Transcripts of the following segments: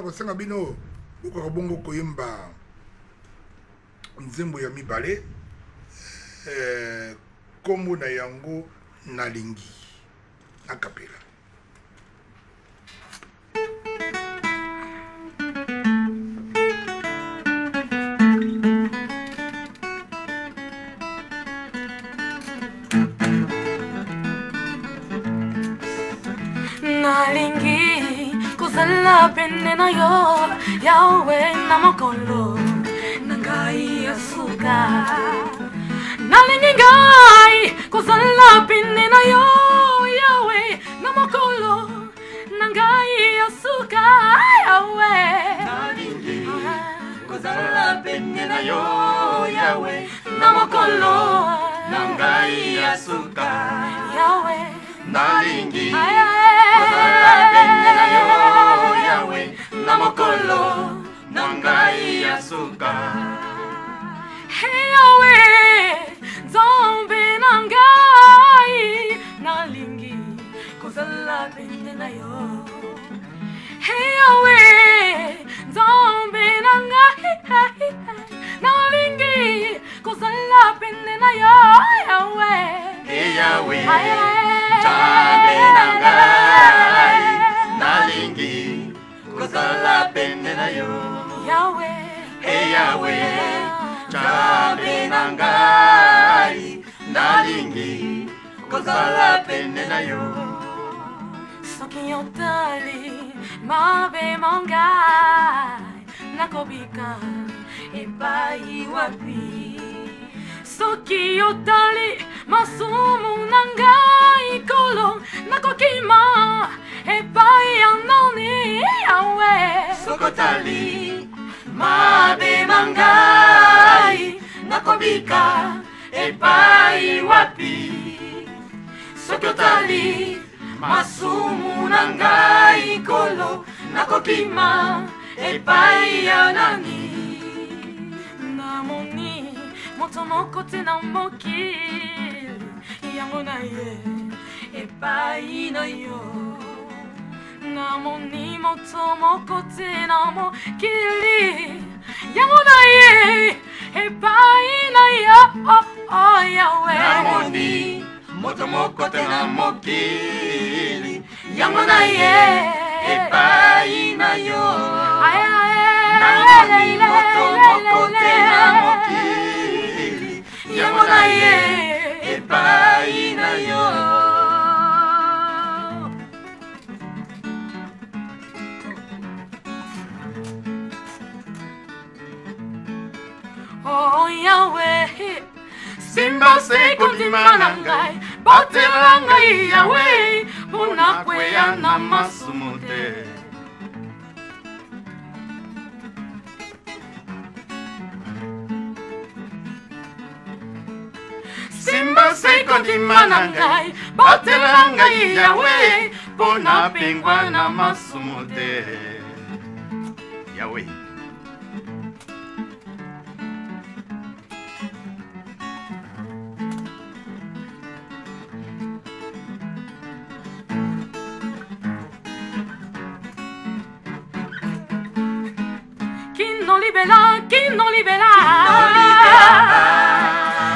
kosenga bino uko bongo koyemba nzembo ya mibale kombo na yango nalingi akapela. Nalingi kozala pene na yo yawe na mokolo nangai ya suka. Nalingi ngai kozala pene na yo yawe na mokolo nangai ya suka yawe. Nalingi kozala pene na yo yawe na mokolo nangai ya suka yawe. Nalingi kozala pene na yo yawe na mokolo nangai ya suka. Hey yawe nzambe nangai nalingi kozala pene na yo. Hey yawe nzambe nangai nalingi kozala pene na yo yawe. Hey yawe nzambe nangai nalingi kozala pene na yo yawe. Hey yawe nzambe nangai nalingi kozala pene na yo. Soki yotali mabe mangai nakobika epai wapi. Soki yotali masumu nangai kolo nakokima epai anani yawe. Sokotali mabe mangai nakobika epai wapi. Sokotali masumu nangai kolo nakokima epai anani. Namoni moto moko te na mokili yango na ye epai na yo. Namoni moto moko te na mokili yango na ye epai na yo yawe. Namoni moto moko te na mokili yango na ye epai na yo. Namoni moto moko te na mokili yango na ye epai na yo. Oh Yahweh, Simba se kondima na ngai, batela ngai Yahweh, mpona kweya na masumu te. Simba se kondima na ngai, batela ngai Yahweh, mpona pengwa na masumu te. Yahweh. Kino libela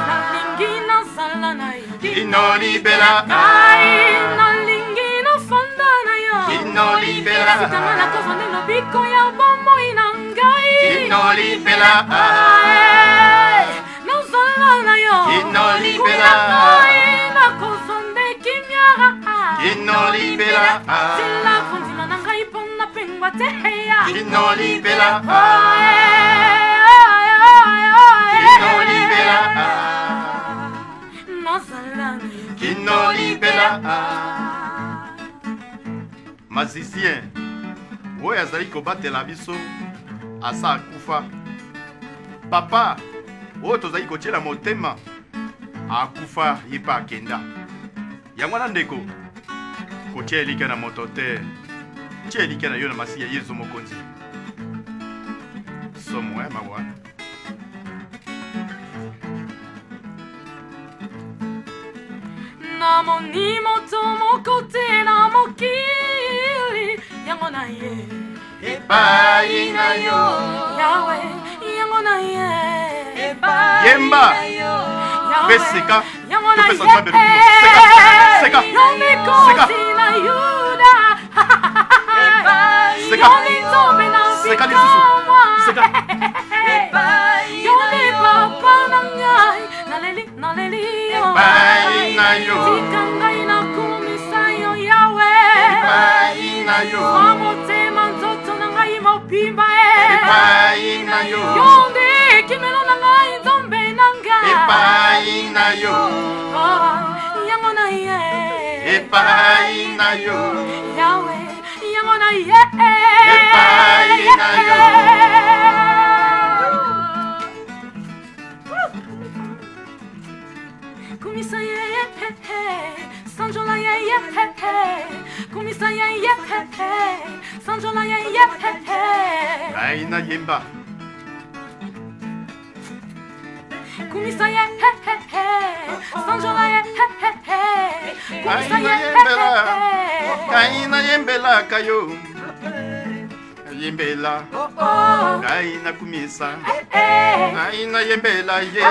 nalingi nasala na yo. Kino libela nalingi nafanda na yo. Kino libela sitanga na kozwa lobiko ya bomoi na ngai. Kino libela nasala na yo. Kino libela na kozwa kimia. Kino libela sila kondima na ngai pona pengwa te heya. Kino libela Kino libela Mazisien oyo azali kobatela biso asa akufa. Papa oyo tozali kotiela motema akufa ye mpe akenda. Yango wana ndeko kotia elika na moto te, tia elika na yo na masi ya Yesu mokonzi. Somo mawa namoni moto moko te na mokili yango na ye epai na yo yawe yango na ye epai Yemba. na yo Mpe seka yango na topesa ye nzambe lokumu seka yo mikosi na yuda Seka. yo litombe na Seka lisusu. Seka. yo li papa na ngai naleli yo epai na yo tika ngai nakumisa yo yawe epai na yo mwa motema nzoto na ngai mobimba epai na yo yo nde kimelo na ngai nzambe na ngai epai na yo yango na ye epai na yo yawe yango na ye epai na yo kumisa ye sanjola ye kumisa ye sanjola ye ngai na yemba kumisa ye sanjola ye kumisa ye ngai na yembela kayo yembela ngai na kumisa ngai na yembela ye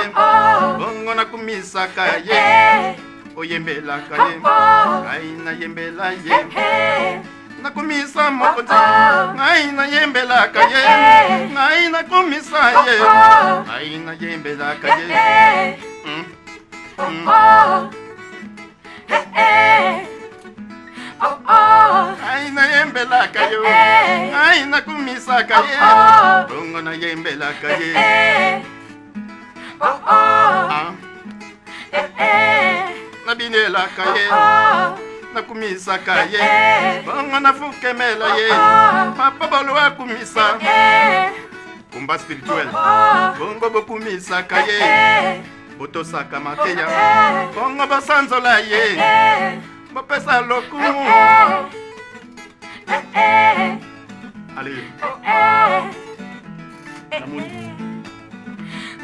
bongo na kumisa kaye oyembela kaye ngai na yembela ye nakumisa mokonzi ngai na yembela kaye ngai na kumisa ye ngai na yembela kaye ngai na yembela kayo ngai na kumisa kaye bongo na yembela kaye nabinela kaye nakumisa kaye bongo nafukemela ye papa bolo akumisa kumba spirituel bongo bokumisa kaye botosaka mateya bongo bosanzola ye bopesa lokumu allez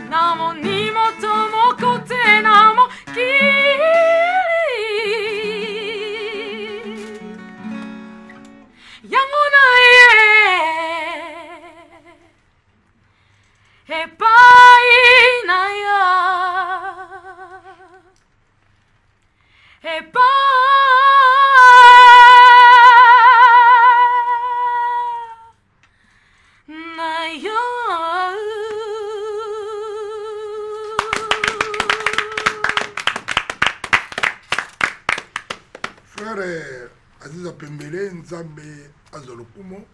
namoni moto moko te na mokili yango na ye epai na yo epai na yo. Frère Aziza Pembele Nzambe Azolokumo